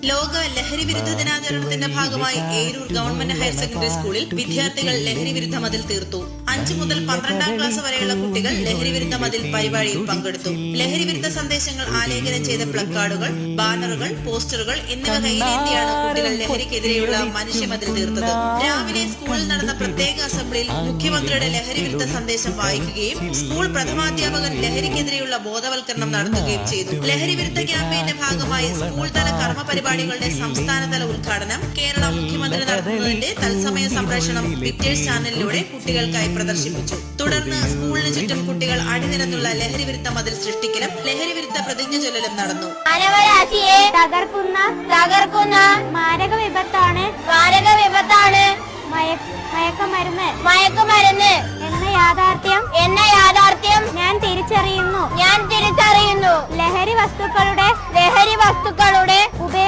ലോക ലഹരി വിരുദ്ധ ദിനാചരണത്തിന്റെ ഭാഗമായി ഏരൂർ ഗവൺമെന്റ് ഹയർ സെക്കൻഡറി സ്കൂളിൽ വിദ്യാർത്ഥികൾ ലഹരി വിരുദ്ധ മതിൽ തീർത്തു. 5 മുതൽ 12ാം ക്ലാസ് വരെയുള്ള കുട്ടികൾ ലഹരി വിരുദ്ധ മതിൽ പരിപാടിയിൽ പങ്കെടുത്തു. ലഹരി വിരുദ്ധ സന്ദേശങ്ങൾ ആലേഖനം ചെയ്ത പ്ലക്കാർഡുകൾ, ബാനറുകൾ, പോസ്റ്ററുകൾ എന്നിവ കൈയിലേന്തിയാണ് കുട്ടികൾ ലഹരിക്കെതിരെയുള്ള മനുഷ്യമതിൽ തീർത്തത്. രാവിലെ സ്കൂളിൽ നടന്ന പ്രത്യേക അസംബ്ലിയിൽ മുഖ്യമന്ത്രിയുടെ ലഹരി വിരുദ്ധ സന്ദേശം വായിക്കുകയും സ്കൂൾ പ്രഥമാധ്യാപകൻ ലഹരിക്കെതിരെയുള്ള ബോധവൽക്കരണം നടത്തുകയും ചെയ്തു. ലഹരി വിരുദ്ധ ക്യാമ്പയിന്റെ ഭാഗമായി സ്കൂൾ തല കർമ്മ പരിപാടികളുടെ സംസ്ഥാനതല ഉദ്ഘാടനം കേരള മുഖ്യമന്ത്രി നടത്തുന്നതിന്റെ തത്സമയ സംപ്രേഷണം പിക്ചേഴ്സ് ചാനലിലൂടെ കുട്ടികൾക്കായി പ്രദർശിപ്പിച്ചു. തുടർന്ന് സ്കൂളിന് ചുറ്റും കുട്ടികൾ അണിനിരന്നുള്ള ലഹരി വിരുദ്ധ മതിൽ സൃഷ്ടിക്കലും ലഹരി വിരുദ്ധ പ്രതിജ്ഞ ചൊല്ലലും നടന്നു. മാനവരാശിയെ തകർക്കുന്ന മാരക വിപത്താണ് മയക്കുമരുന്ന് എന്ന യാഥാർത്ഥ്യം ഞാൻ തിരിച്ചറിയുന്നു. ലഹരി വസ്തുക്കളുടെ ഉപയോഗം